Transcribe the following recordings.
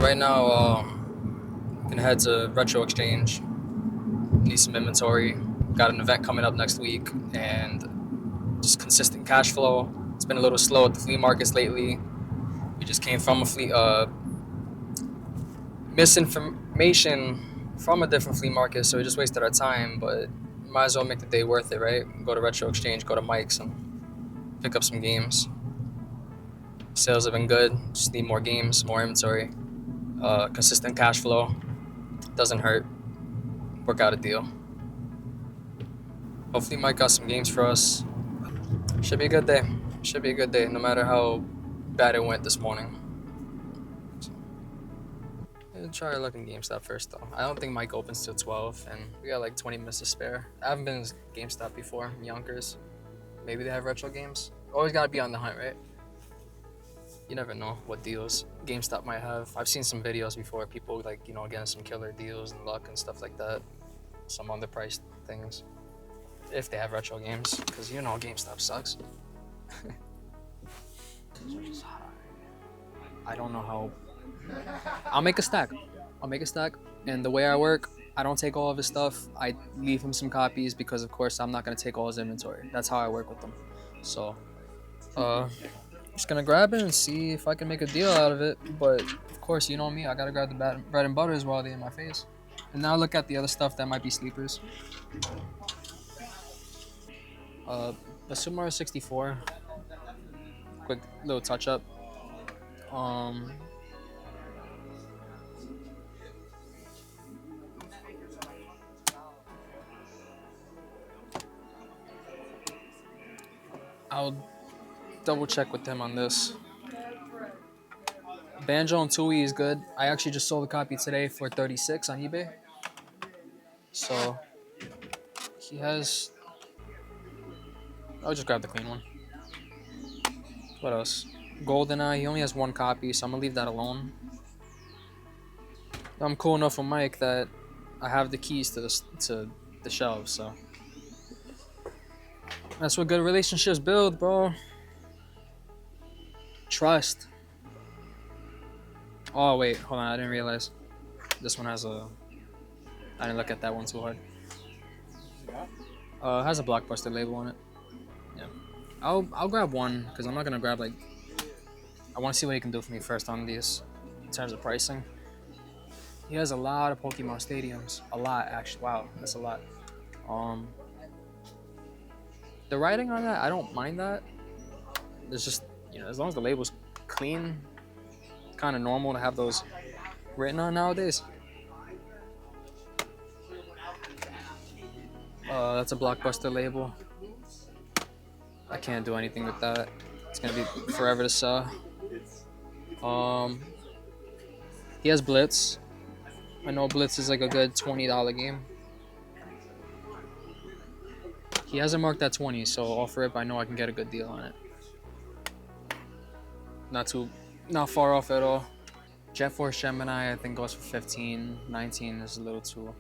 right now, gonna head to Retro Exchange. Need some inventory. Got an event coming up next week, and just consistent cash flow. It's been a little slow at the flea markets lately. We just came from a misinformation from a different flea market, so we just wasted our time. But might as well make the day worth it, right? Go to Retro Exchange, go to Mike's, and pick up some games. Sales have been good. Just need more games, more inventory. Consistent cash flow doesn't hurt. Work out a deal. Hopefully, Mike got some games for us. Should be a good day. Should be a good day, no matter how bad it went this morning. I'll try our luck in GameStop first, though. I don't think Mike opens till 12, and we got like 20 minutes to spare. I haven't been to GameStop before, in Yonkers. Maybe they have retro games. Always gotta be on the hunt, right? You never know what deals GameStop might have. I've seen some videos before, people like, getting some killer deals and luck and stuff like that. Some underpriced things. If they have retro games, because GameStop sucks. I don't know how. I'll make a stack, and the way I work, I don't take all of his stuff. I leave him some copies because, of course, I'm not gonna take all his inventory. That's how I work with them. So, just gonna grab it and see if I can make a deal out of it. But of course, you know me, I gotta grab the bread and butters while they're in my face. And now look at the other stuff that might be sleepers. The Sumaru 64, quick little touch up. I'll double check with them on this. Banjo and Tooie is good. I actually just sold a copy today for 36 on eBay. So he has. I'll just grab the clean one. What else? GoldenEye. He only has one copy, so I'm gonna leave that alone. I'm cool enough with Mike that I have the keys to the shelves. So that's what good relationships build, bro. Trust. Oh wait, hold on. I didn't realize this one has a. I didn't look at that one too hard. It has a Blockbuster label on it. Yeah, I'll grab one because I'm not gonna grab like. I want to see what he can do for me first on these, in terms of pricing. He has a lot of Pokemon stadiums. A lot, actually. Wow, that's a lot. The writing on that, I don't mind that. It's just, as long as the label's clean, it's kind of normal to have those written on nowadays. That's a Blockbuster label. I can't do anything with that. It's gonna be forever to sell. He has Blitz. I know Blitz is like a good $20 game. He hasn't marked that 20, so off rip, I know I can get a good deal on it. Not far off at all. Jet Force Gemini, I think goes for 15. 19 is a little too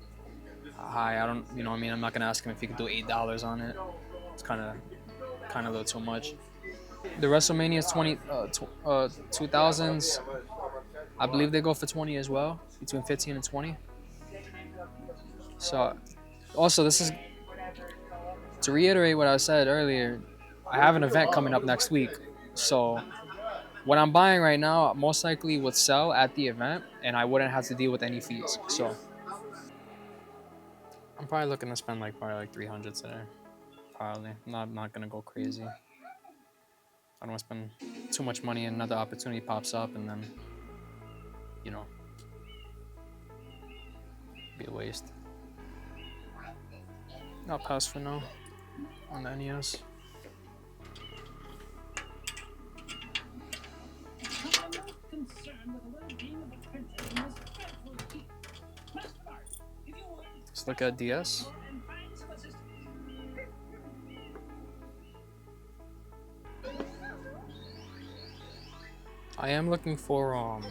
high. I don't, I'm not gonna ask him if he could do $8 on it. It's kind of a little too much. The WrestleMania 2000s, I believe they go for 20 as well, between 15 and 20. So, also, this is to reiterate what I said earlier. I have an event coming up next week, so what I'm buying right now most likely would sell at the event, and I wouldn't have to deal with any fees. So, I'm probably looking to spend probably like 300 today. Probably not gonna go crazy. I don't want to spend too much money and another opportunity pops up and then, be a waste. I'll pass for now on the NES. Let's look at DS. I am looking for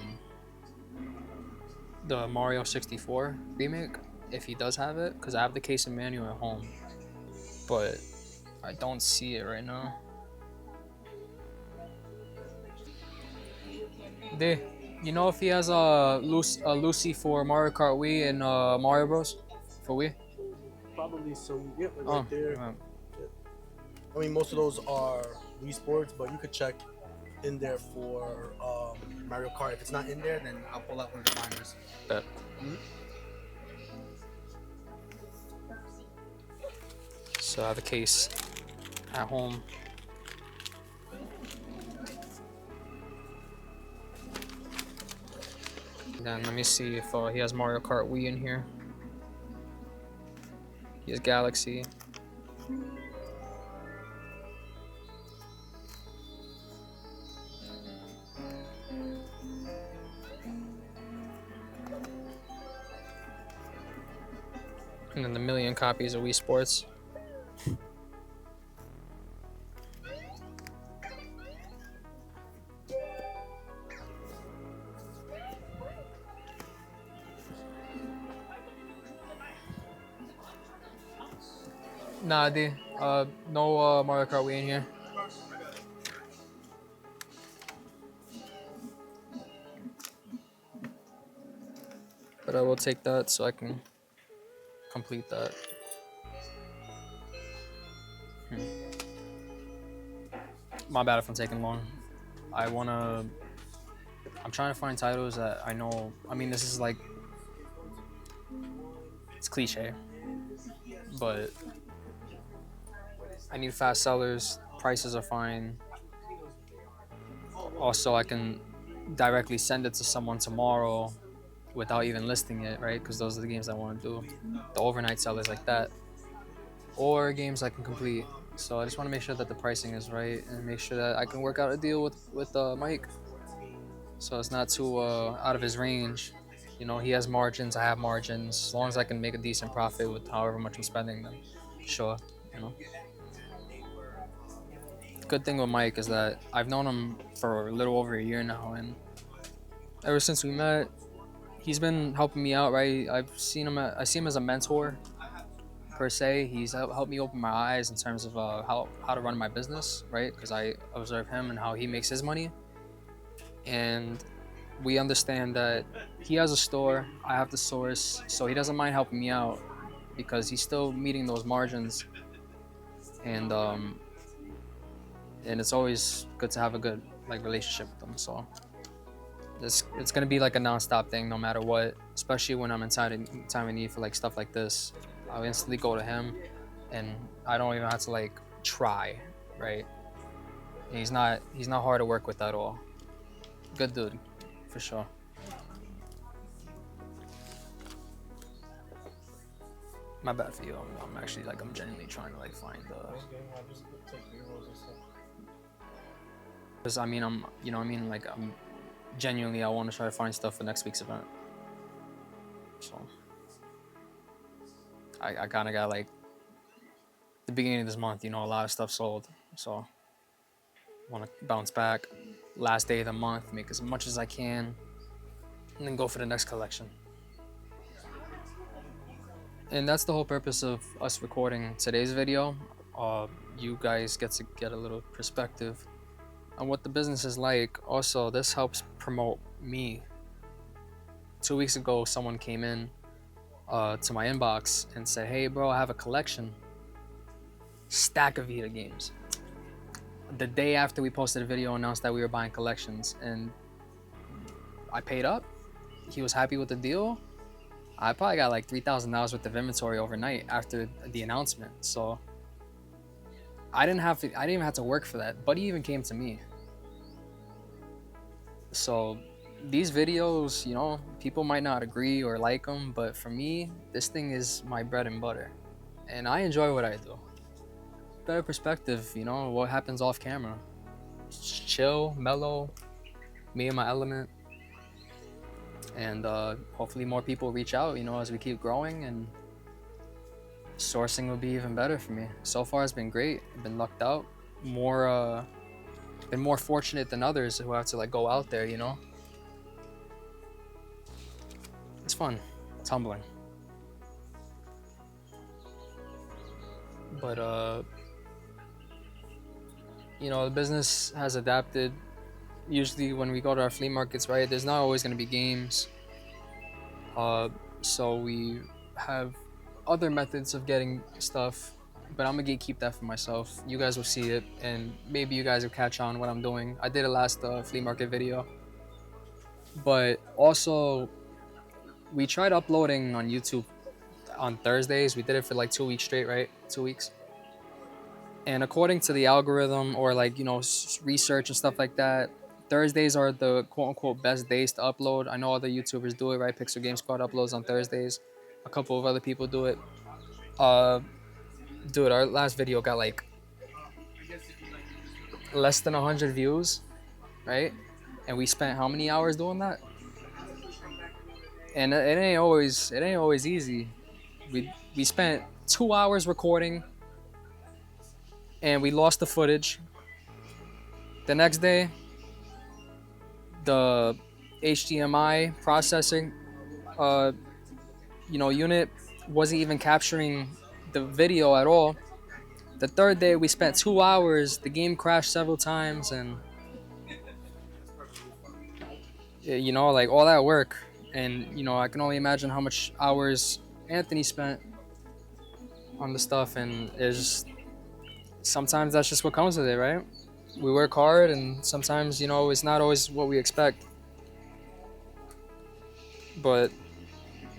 the Mario 64 remake, if he does have it, because I have the case and manual at home, but I don't see it right now. You know if he has a Lucy for Mario Kart Wii and Mario Bros. For Wii? Probably some, yeah, like Oh, right there. yeah. Yeah. I mean, most of those are Wii Sports, but you could check in there for Mario Kart. If it's not in there, then I'll pull out one of the binders. Bet. Mhm. So I have a case at home. Then let me see if he has Mario Kart Wii in here. He has Galaxy. And then the million copies of Wii Sports. Nah, no Mario Kart Wii in here. But I will take that so I can complete that. My bad if I'm taking long. I'm trying to find titles that I know. I mean, this is like, it's cliche, but I need fast sellers. Prices are fine. Also, I can directly send it to someone tomorrow without even listing it, right? Because those are the games I want to do. The overnight sellers like that, or games I can complete. So I just want to make sure that the pricing is right and make sure that I can work out a deal with Mike, so it's not too out of his range. You know, he has margins, I have margins. As long as I can make a decent profit with however much I'm spending, then sure. You know. The good thing with Mike is that I've known him for a little over a year now, and ever since we met, he's been helping me out. Right, I see him as a mentor per se. He's helped me open my eyes in terms of how to run my business, right? Because I observe him and how he makes his money, and we understand that he has a store, I have the source, so he doesn't mind helping me out because he's still meeting those margins, and and it's always good to have a good like relationship with them. So it's gonna be like a non-stop thing no matter what, especially when I'm in time of need for like stuff like this. I'll instantly go to him, and I don't even have to like try, right? And he's not hard to work with at all. Good dude, for sure. My bad for you. I'm actually like I'm genuinely trying to like find because I mean I'm you know what I mean like I'm genuinely I want to try to find stuff for next week's event. So I kind of got like the beginning of this month, you know, a lot of stuff sold. So want to bounce back last day of the month, make as much as I can, and then go for the next collection. And that's the whole purpose of us recording today's video. You guys get to get a little perspective on what the business is like. Also, this helps promote me. 2 weeks ago, someone came in to my inbox and said, "Hey, bro, I have a collection, stack of Vita games." The day after we posted a video, announced that we were buying collections, and I paid up. He was happy with the deal. I probably got like $3,000 worth of inventory overnight after the announcement. So I didn't even have to work for that. Buddy even came to me. So these videos, you know, people might not agree or like them, but for me, this thing is my bread and butter, and I enjoy what I do. Better perspective, you know, what happens off camera. Just chill, mellow, me in my element, and hopefully more people reach out, you know, as we keep growing, and sourcing will be even better for me. So far, it's been great. I've been lucked out. Been more fortunate than others who have to like go out there, you know. It's fun. It's humbling. But you know, the business has adapted usually when we go to our flea markets, right, there's not always going to be games. So we have other methods of getting stuff, but I'm gonna keep that for myself. You guys will see it, and maybe you guys will catch on what I'm doing. I did a last flea market video, but also we tried uploading on YouTube on Thursdays. We did it for like 2 weeks straight, right? 2 weeks. And according to the algorithm or like, research and stuff like that, Thursdays are the quote unquote best days to upload. I know other YouTubers do it, right? Pixel Game Squad uploads on Thursdays. A couple of other people do it. Uh, Dude, our last video got like less than 100 views, right? And we spent how many hours doing that? And it ain't always easy. We spent 2 hours recording, and we lost the footage. The next day, the HDMI processing, uh, unit wasn't even capturing the video at all. The third day, we spent 2 hours. The game crashed several times, and like all that work. And I can only imagine how much hours Anthony spent on the stuff, and it's sometimes that's just what comes with it, right? We work hard, and sometimes it's not always what we expect. But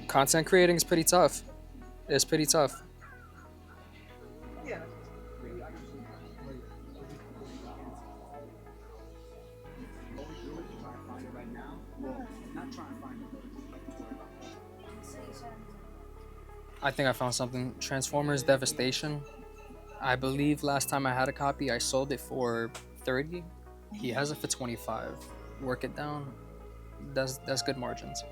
content creating is pretty tough. It's pretty tough. I think I found something. Transformers Devastation. I believe last time I had a copy, I sold it for 30. He has it for 25. Work it down. That's good margins.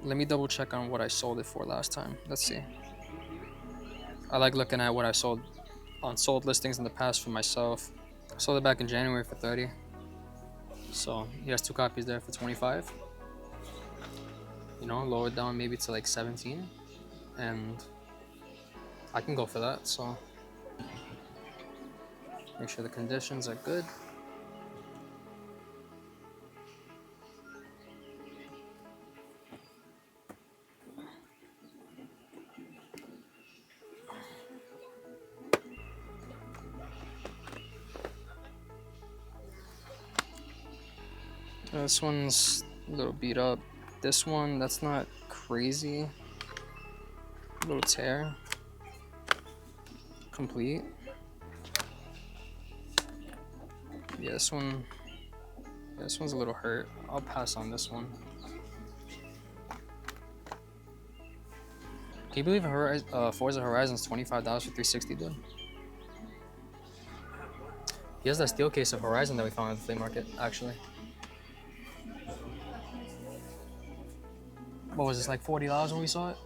Let me double check on what I sold it for last time. Let's see. I like looking at what I sold on sold listings in the past for myself. I sold it back in January for 30. So he has 2 copies there for 25. Lower it down maybe to like 17, and I can go for that. So make sure the conditions are good. This one's a little beat up. This one, that's not crazy. A little tear. Complete. Yeah, this one's a little hurt. I'll pass on this one. Can you believe Forza Horizon's $25 for 360, dude? He has that steel case of Horizon that we found at the flea market, actually. What was this, like $40 when we saw it?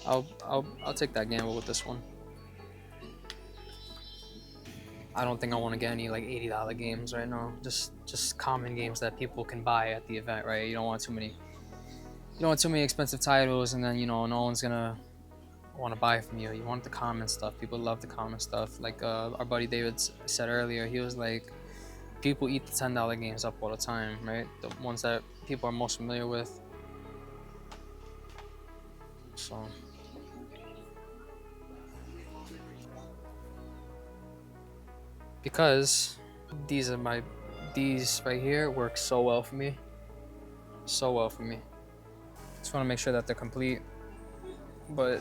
I'll take that gamble with this one. I don't think I want to get any like $80 games right now. Just common games that people can buy at the event, right? You don't want too many expensive titles, and then no one's gonna want to buy from you. You want the common stuff. People love the common stuff. Like our buddy David said earlier, he was like, people eat the $10 games up all the time, right? The ones that people are most familiar with. So because these right here work so well for me. So well for me. Just want to make sure that they're complete. But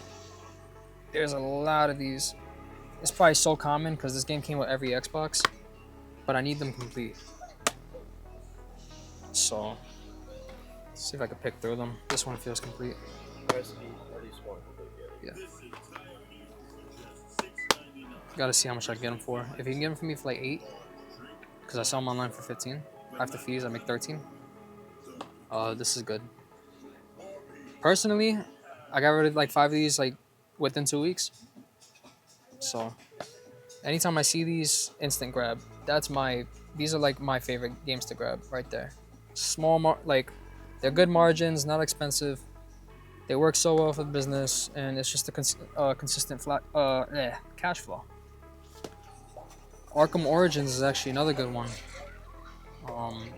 there's a lot of these. It's probably so common because this game came with every Xbox, but I need them complete. So let's see if I can pick through them. This one feels complete. Yeah. Gotta see how much I get them for. If you can get them for me for like 8, because I sell them online for 15. After fees, I make 13. This is good. Personally, I got rid of like 5 of these like within 2 weeks. So anytime I see these, instant grab. These are like my favorite games to grab right there. Small, like they're good margins, not expensive. They work so well for the business, and it's just a consistent cash flow. Arkham Origins is actually another good one. Um,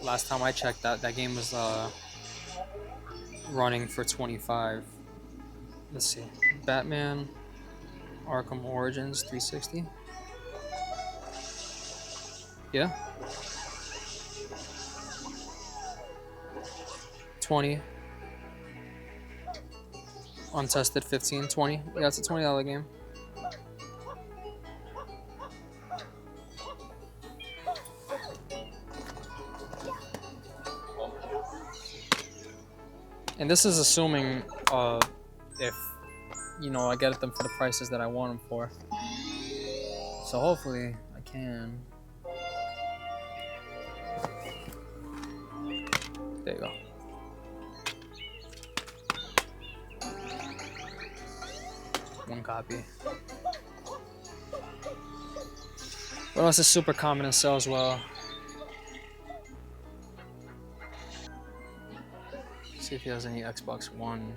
Last time I checked, that game was running for 25. Let's see, Batman Arkham Origins 360. Yeah, 20. Untested 15, 20. Yeah, it's a $20 game. And this is assuming if I get them for the prices that I want them for. So hopefully I can. There you go. One copy. What else is super common and sells well? See if he has any Xbox One.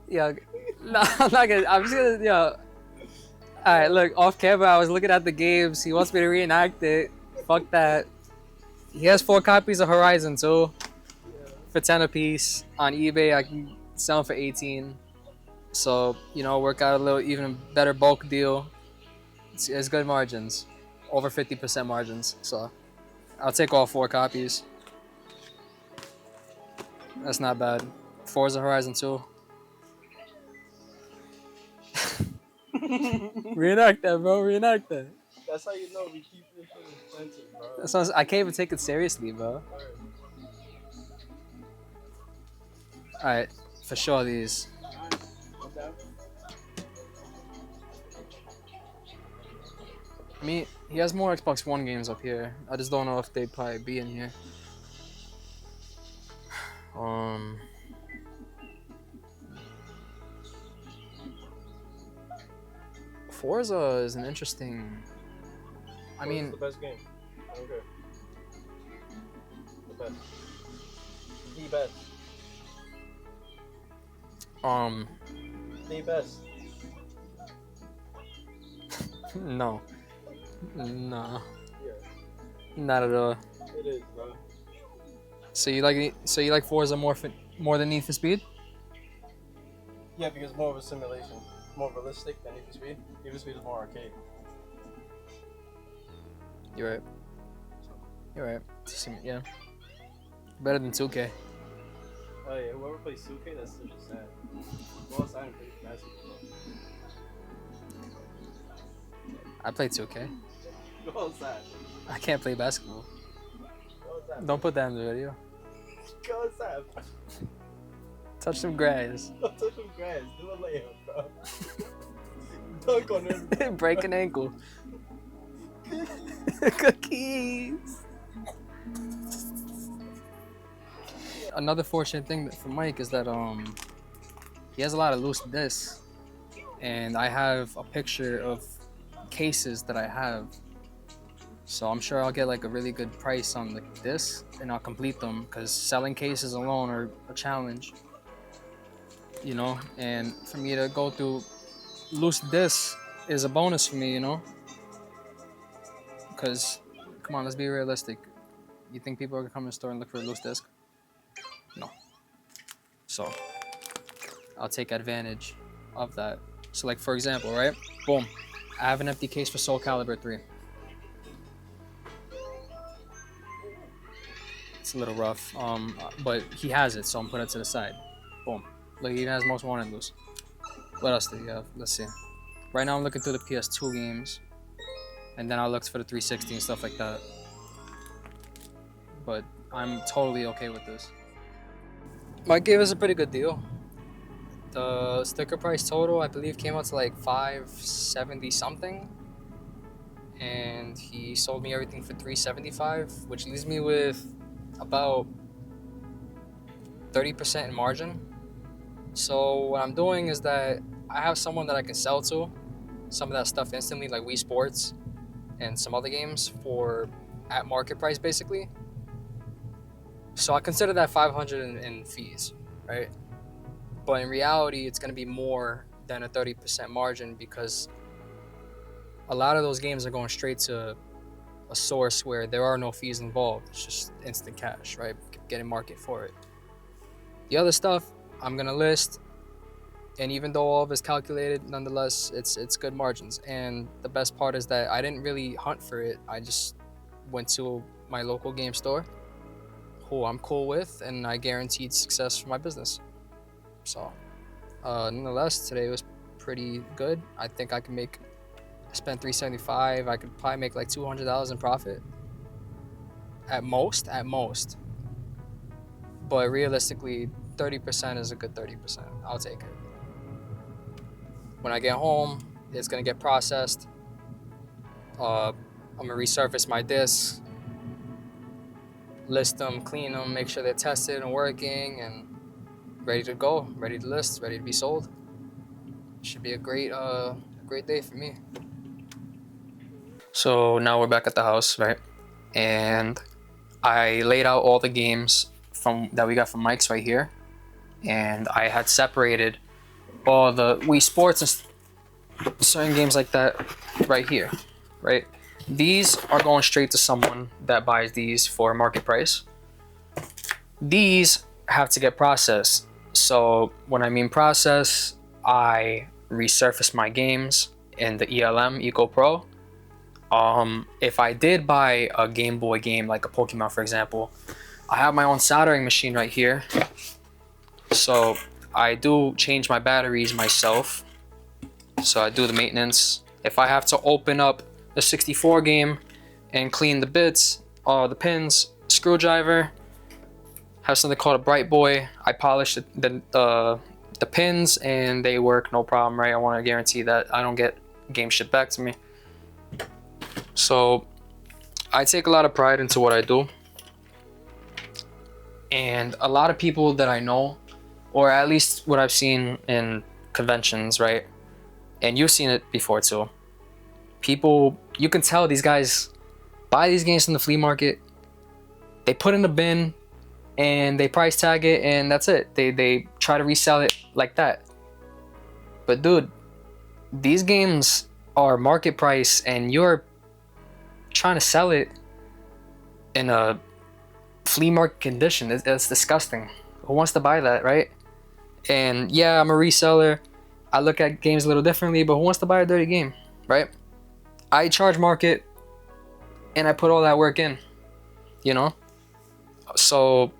Yeah, no, I'm not gonna. I'm just gonna. Yeah. All right, look, off camera, I was looking at the games. He wants me to reenact it. Fuck that. He has 4 copies of Horizon too, for 10 a piece. On eBay, I can sell them for 18. So work out a little even better bulk deal. It's good margins, over 50% margins. So I'll take all 4 copies. That's not bad. Forza Horizon 2. Reenact that, bro. Reenact that. That's how you know we keep this shit expensive, bro. I can't even take it seriously, bro. Alright, for sure these. I mean, he has more Xbox One games up here. I just don't know if they'd probably be in here. Forza is an interesting. I mean, the best game. Okay. The best. The best. The best. No. Nah. Yeah. Not at all. It is, bro. So you like Forza more than Need for Speed? Yeah, because more of a simulation. More realistic than Need for Speed. Need for Speed is more arcade. You're right. You're right. Yeah. Better than 2K. Oh yeah, whoever plays 2K, that's such a sad. Well, it's not pretty basketball. I play 2K. Go outside. I can't play basketball. Go outside. Don't put that in the video. Go outside. Touch some grass. Don't touch some grass. Do a layup, bro. Dunk on everybody. Break an ankle. Cookies. Another fortunate thing for Mike is that he has a lot of loose discs, and I have a picture of cases that I have. So I'm sure I'll get like a really good price on the discs, and I'll complete them because selling cases alone are a challenge. And for me to go through loose discs is a bonus for me, because come on, let's be realistic. You think people are gonna come to the store and look for a loose disc? No. So I'll take advantage of that. So like for example, right? Boom. I have an empty case for Soul Calibur 3. It's a little rough, but he has it, so I'm putting it to the side. Boom. Look, he even has Most Wanted loose. What else do you have? Let's see. Right now I'm looking through the PS2 games, and then I'll look for the 360 and stuff like that. But I'm totally okay with this. Mike gave us a pretty good deal. The sticker price total, I believe, came out to like $570 something, and he sold me everything for $375, which leaves me with about 30% in margin. So what I'm doing is that I have someone that I can sell to some of that stuff instantly, like Wii Sports and some other games, for at market price basically. So I consider that 500 in fees, right? But in reality, it's going to be more than a 30% margin because a lot of those games are going straight to a source where there are no fees involved. It's just instant cash, right? Getting market for it. The other stuff I'm going to list, and even though all of it's calculated, nonetheless, it's good margins. And the best part is that I didn't really hunt for it. I just went to my local game store, who I'm cool with, and I guaranteed success for my business. So, nonetheless, today was pretty good. I think I spent $375. I could probably make like $200 in profit at most. But realistically, 30% is a good 30%. I'll take it. When I get home, it's gonna get processed. I'm gonna resurface my discs, list them, clean them, make sure they're tested and working, and ready to go, ready to list, ready to be sold. Should be a great day for me. So now we're back at the house, right? And I laid out all the games that we got from Mike's right here, and I had separated all the Wii Sports and certain games like that right here, right? These are going straight to someone that buys these for market price. These have to get processed. So when I mean process, I resurface my games in the ELM Eco Pro. If I did buy a Game Boy game like a Pokemon, for example, I have my own soldering machine right here. So I do change my batteries myself. So I do the maintenance. If I have to open up the 64 game and clean the bits, the pins, screwdriver, have something called a Bright Boy. I polish the pins and they work no problem, right? I want to guarantee that I don't get game shipped back to me. So I take a lot of pride into what I do. And a lot of people that I know, or at least what I've seen in conventions, right? And you've seen it before too. People, you can tell these guys buy these games from the flea market, they put in the bin, and they price tag it, and that's it. They try to resell it like that. But dude, these games are market price, and you're trying to sell it in a flea market condition. It's disgusting. Who wants to buy that, right? And yeah, I'm a reseller. I look at games a little differently, but who wants to buy a dirty game, right? I charge market, and I put all that work in, you know? So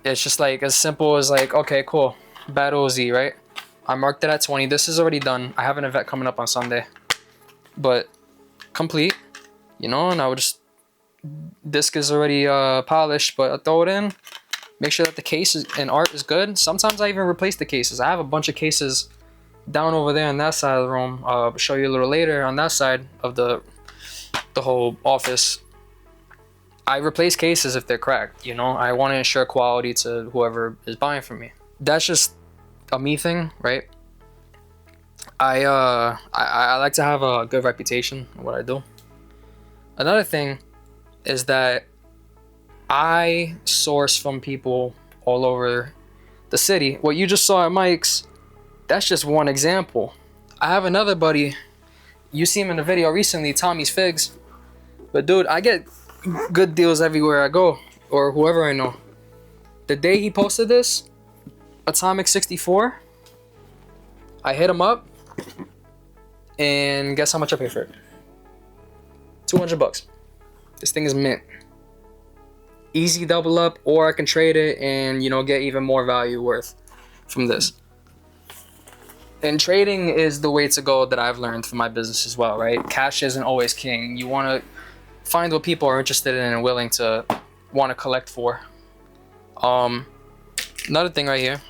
it's just like as simple as like, okay, cool, Battle Z, right? I marked it at 20. This is already done. I have an event coming up on Sunday, but complete, you know, and I would just, disc is already polished, but I throw it in, make sure that the case and art is good. Sometimes I even replace the cases. I have a bunch of cases down over there on that side of the room. I'll show you a little later on that side of the whole office. I replace cases if they're cracked, you know. I want to ensure quality to whoever is buying from me. That's just a me thing, right? I like to have a good reputation in what I do. Another thing is that I source from people all over the city. What you just saw at Mike's, that's just one example. I have another buddy, you see him in the video recently, Tommy's Figs. But dude, I get good deals everywhere I go, or whoever I know. The day he posted this, Atomic 64, I hit him up, and guess how much I paid for it? $200. This thing is mint. Easy double up, or I can trade it and, you know, get even more value worth from this. And trading is the way to go that I've learned from my business as well, right? Cash isn't always king. You want to find what people are interested in and willing to want to collect for. Another thing right here.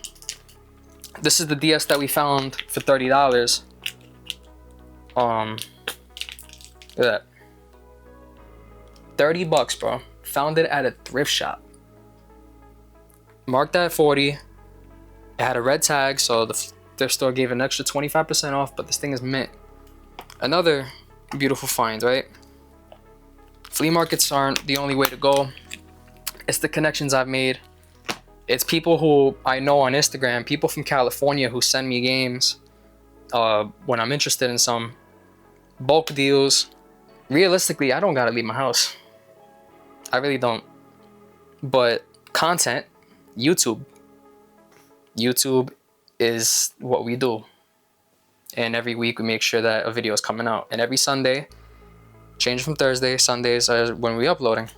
This is the DS that we found for $30. Look at that. $30, bro. Found it at a thrift shop. Marked at 40. It had a red tag, so the thrift store gave an extra 25% off, but this thing is mint. Another beautiful find, right? Flea markets aren't the only way to go. It's the connections I've made. It's people who I know on Instagram, people from California who send me games when I'm interested in some. Bulk deals. Realistically, I don't gotta leave my house. I really don't. But content, YouTube is what we do. And every week we make sure that a video is coming out. And every Sunday, change from Thursday, Sundays are when we're uploading.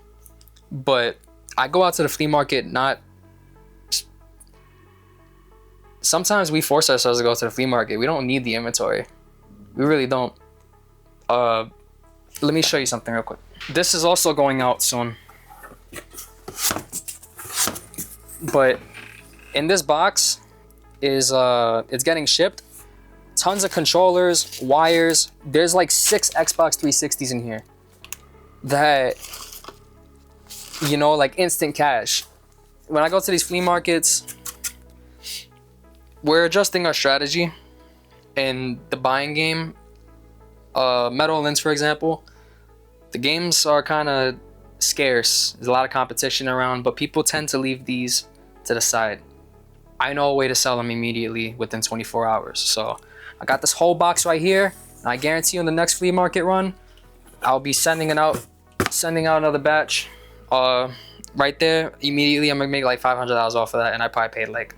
But I go out to the flea market, not... Sometimes we force ourselves to go to the flea market. We don't need the inventory. We really don't. Let me show you something real quick. This is also going out soon. But in this box is it's getting shipped. Tons of controllers, wires. There's like 6 Xbox 360s in here that, you know, like instant cash. When I go to these flea markets, we're adjusting our strategy in the buying game. Meadowlands, for example, the games are kind of scarce. There's a lot of competition around, but people tend to leave these to the side. I know a way to sell them immediately within 24 hours. So I got this whole box right here, and I guarantee you in the next flea market run, I'll be sending out another batch. Right there, immediately I'm gonna make like $500 off of that, and I probably paid like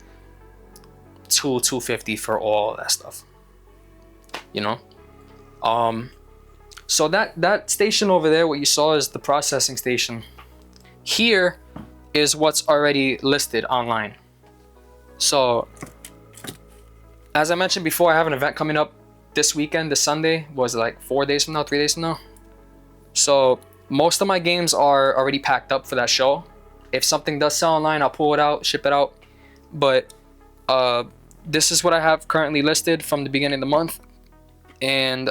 $250 for all that stuff. You know. So that station over there, what you saw is the processing station. Here is what's already listed online. So as I mentioned before, I have an event coming up this weekend, this Sunday. Was it like 3 days from now? So most of my games are already packed up for that show. If something does sell online, I'll pull it out, ship it out. But this is what I have currently listed from the beginning of the month. And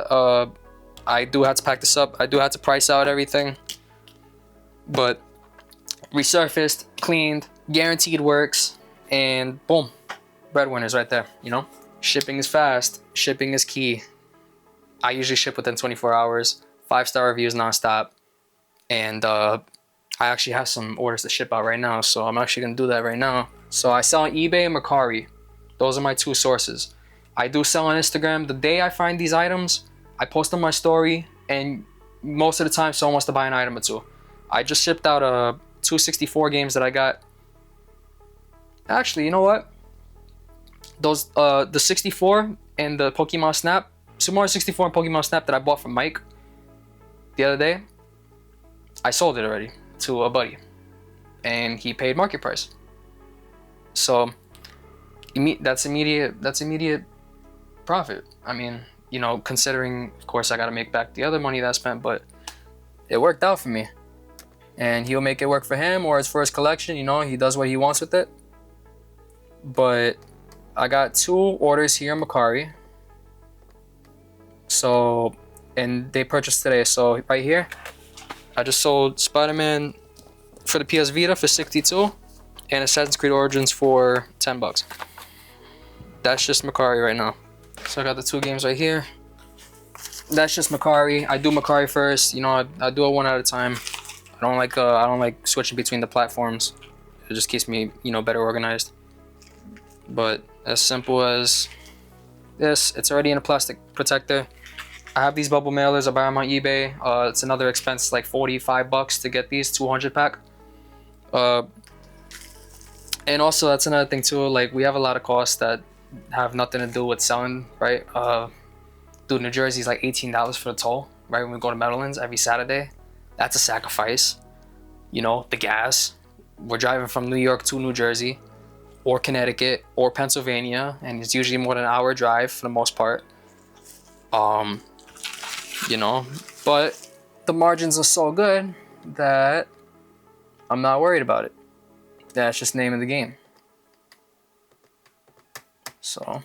I do have to pack this up. I do have to price out everything. But resurfaced, cleaned, guaranteed works, and boom, breadwinners right there, you know? Shipping is fast. Shipping is key. I usually ship within 24 hours. 5-star reviews nonstop. And I actually have some orders to ship out right now, so I'm actually going to do that right now. So I sell on eBay and Mercari. Those are my 2 sources. I do sell on Instagram. The day I find these items, I post on my story, and most of the time someone wants to buy an item or 2. I just shipped out 264 games that I got. Actually, you know what? Those the 64 and the Pokemon Snap, Super Mario 64 and Pokemon Snap that I bought from Mike the other day, I sold it already to a buddy, and he paid market price. So that's immediate profit. I mean, you know, considering, of course, I got to make back the other money that I spent, but it worked out for me. And he'll make it work for him, or it's for his collection, you know, he does what he wants with it. But I got 2 orders here in Mercari. So, and they purchased today. So right here, I just sold Spider-Man for the PS Vita for $62 and Assassin's Creed Origins for $10. That's just Mercari right now. So I got the 2 games right here. That's just Mercari. I do Mercari first. You know, I do it one at a time. I don't like switching between the platforms. It just keeps me, you know, better organized. But as simple as this, it's already in a plastic protector. I have these bubble mailers. I buy them on eBay. It's another expense, like $45 to get these 200 pack. And also that's another thing too. Like, we have a lot of costs that have nothing to do with selling, right? Dude, New Jersey's like $18 for the toll, right? When we go to Meadowlands every Saturday, that's a sacrifice. You know, the gas. We're driving from New York to New Jersey, or Connecticut, or Pennsylvania, and it's usually more than an hour drive for the most part. You know, but the margins are so good that I'm not worried about it. That's just the name of the game. So,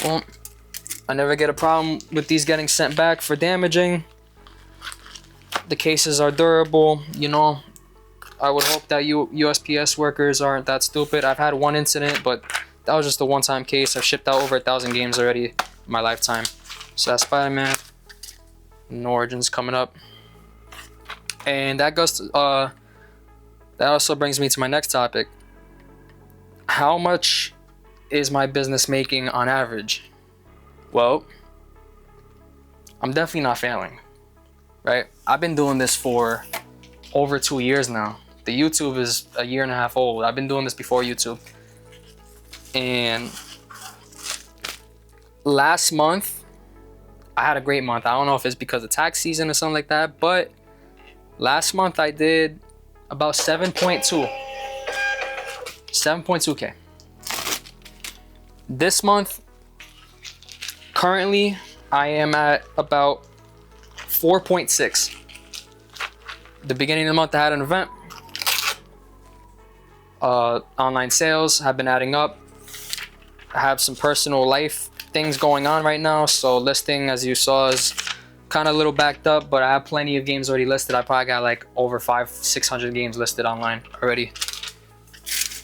well, I never get a problem with these getting sent back for damaging. The cases are durable, you know. I would hope that USPS workers aren't that stupid. I've had one incident, but that was just a one-time case. I've shipped out over 1,000 games already in my lifetime. So that's Spider-Man. And Origins coming up. And that goes to, that also brings me to my next topic. How much is my business making on average? Well, I'm definitely not failing, right? I've been doing this for over 2 years now. The YouTube is a year and a half old. I've been doing this before YouTube. And last month, I had a great month. I don't know if it's because of tax season or something like that, but last month I did about 7.2K. This month, currently, I am at about 4.6. The beginning of the month, I had an event. Online sales have been adding up. I have some personal life things going on right now, so listing, as you saw, is kind of a little backed up, but I have plenty of games already listed. I probably got like over 500-600 games listed online already.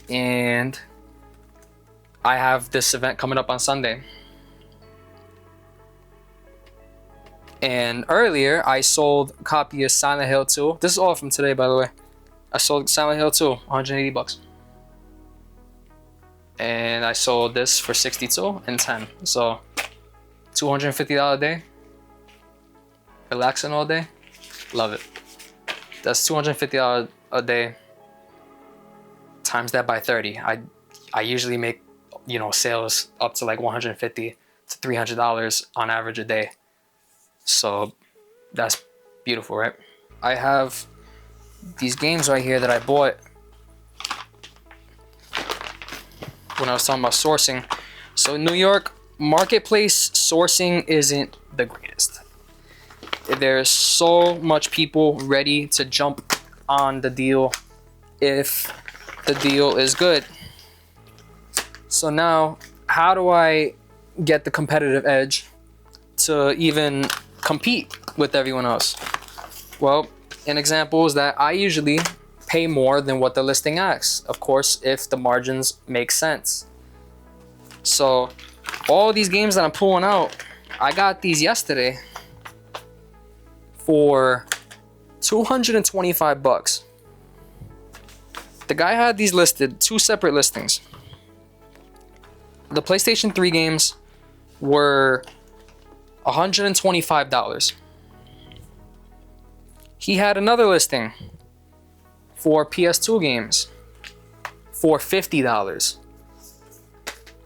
And I have this event coming up on Sunday. And earlier, I sold a copy of Silent Hill 2. This is all from today, by the way. I sold Silent Hill 2, 180 bucks. And I sold this for 62 and 10. So, $250 a day. Relaxing all day. Love it. That's $250 a day. Times that by 30. I usually make, sales up to like $150 to $300 on average a day. So that's beautiful, right? I have these games right here that I bought when I was talking about sourcing. So in New York, marketplace sourcing isn't the greatest. There's so much people ready to jump on the deal if the deal is good. So now, how do I get the competitive edge to even compete with everyone else? Well, an example is that I usually pay more than what the listing asks, of course, if the margins make sense. So all these games that I'm pulling out, I got these yesterday for 225 bucks. The guy had these listed, 2 separate listings. The PlayStation 3 games were $125. He had another listing for PS2 games for $50.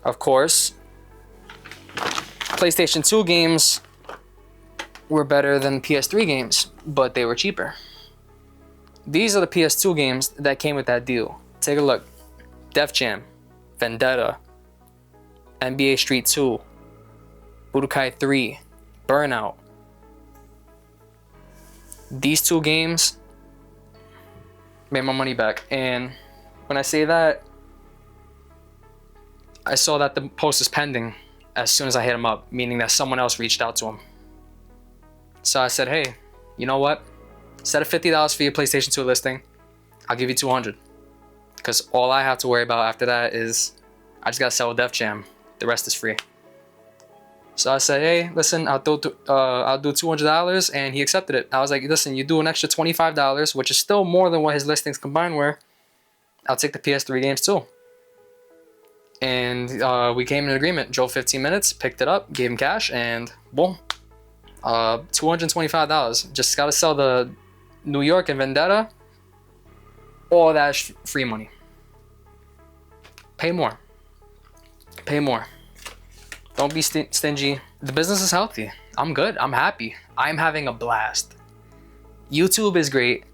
Of course, PlayStation 2 games were better than PS3 games, but they were cheaper. These are the PS2 games that came with that deal. Take a look. Def Jam, Vendetta, NBA Street 2, Budokai 3, Burnout. These 2 games made my money back. And when I say that, I saw that the post is pending as soon as I hit him up, meaning that someone else reached out to him. So I said, hey, you know what? Instead of $50 for your PlayStation 2 listing, I'll give you $200. Because all I have to worry about after that is I just gotta sell Def Jam. The rest is free. So I said, hey, listen, I'll do $200, and he accepted it. I was like, listen, you do an extra $25, which is still more than what his listings combined were. I'll take the PS3 games too. And we came in an agreement. Drove 15 minutes, picked it up, gave him cash, and boom, $225. Just gotta sell the New York and Vendetta. All that's free money. Pay more. Pay more. Don't be stingy. The business is healthy. I'm good. I'm happy. I'm having a blast. YouTube is great.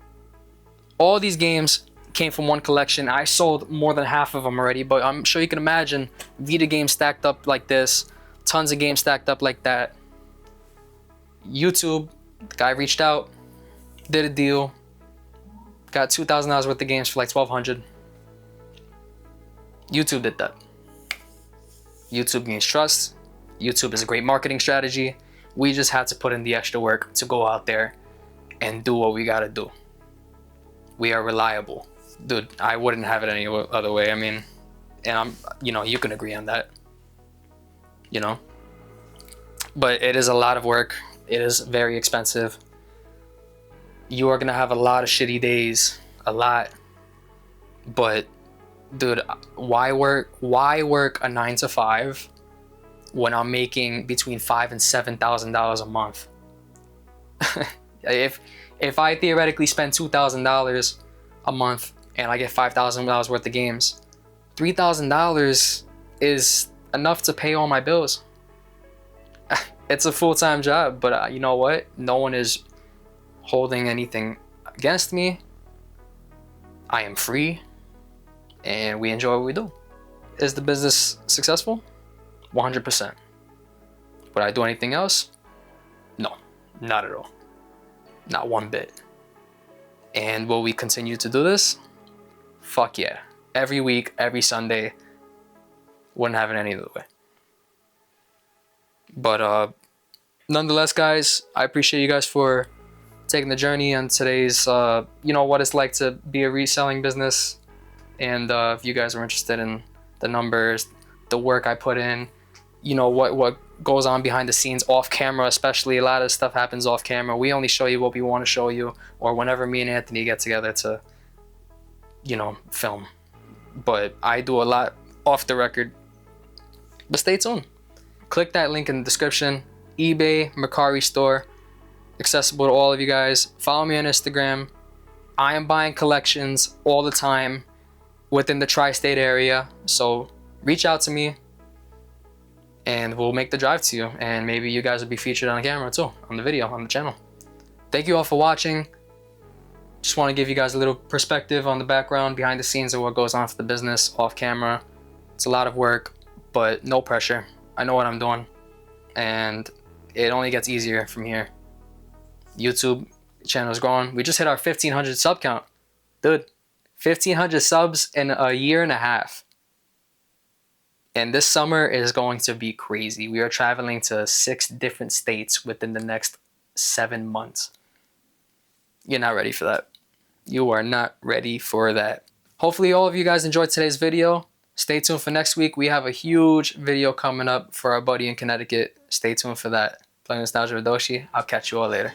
All these games came from one collection. I sold more than half of them already, but I'm sure you can imagine Vita games stacked up like this, tons of games stacked up like that. YouTube, the guy reached out, did a deal, got $2,000 worth of games for like $1,200. YouTube did that. YouTube gains trust. YouTube is a great marketing strategy. We just had to put in the extra work to go out there and do what we gotta do. We are reliable. Dude, I wouldn't have it any other way. I mean, and you can agree on that. But it is a lot of work. It is very expensive. You are gonna have a lot of shitty days, a lot. But dude, why work a 9 to 5 when I'm making between $5,000 and $7,000 a month? if I theoretically spend $2,000 a month and I get $5,000 worth of games, $3,000 is enough to pay all my bills. It's a full-time job, but you know what? No one is holding anything against me. I am free, and we enjoy what we do. Is the business successful? 100%. Would I do anything else? No, not at all. Not one bit. And will we continue to do this? Fuck yeah. Every week, every Sunday. Wouldn't have it any other way. But nonetheless, guys, I appreciate you guys for taking the journey on today's, what it's like to be a reselling business. And if you guys are interested in the numbers, the work I put in, what goes on behind the scenes off camera, especially a lot of stuff happens off camera. We only show you what we want to show you, or whenever me and Anthony get together to, film. But I do a lot off the record. But stay tuned. Click that link in the description. eBay, Mercari store, accessible to all of you guys. Follow me on Instagram. I am buying collections all the time within the tri-state area. So reach out to me and we'll make the drive to you. And maybe you guys will be featured on camera too, on the video, on the channel. Thank you all for watching. Just want to give you guys a little perspective on the background, behind the scenes of what goes on for the business off camera. It's a lot of work, but no pressure. I know what I'm doing, and it only gets easier from here. YouTube channel is growing. We just hit our 1,500 sub count. Dude, 1,500 subs in a year and a half. And this summer is going to be crazy. We are traveling to 6 different states within the next 7 months. You're not ready for that. You are not ready for that. Hopefully all of you guys enjoyed today's video. Stay tuned for next week. We have a huge video coming up for our buddy in Connecticut. Stay tuned for that. Playing Nostalgia with Doshi. I'll catch you all later.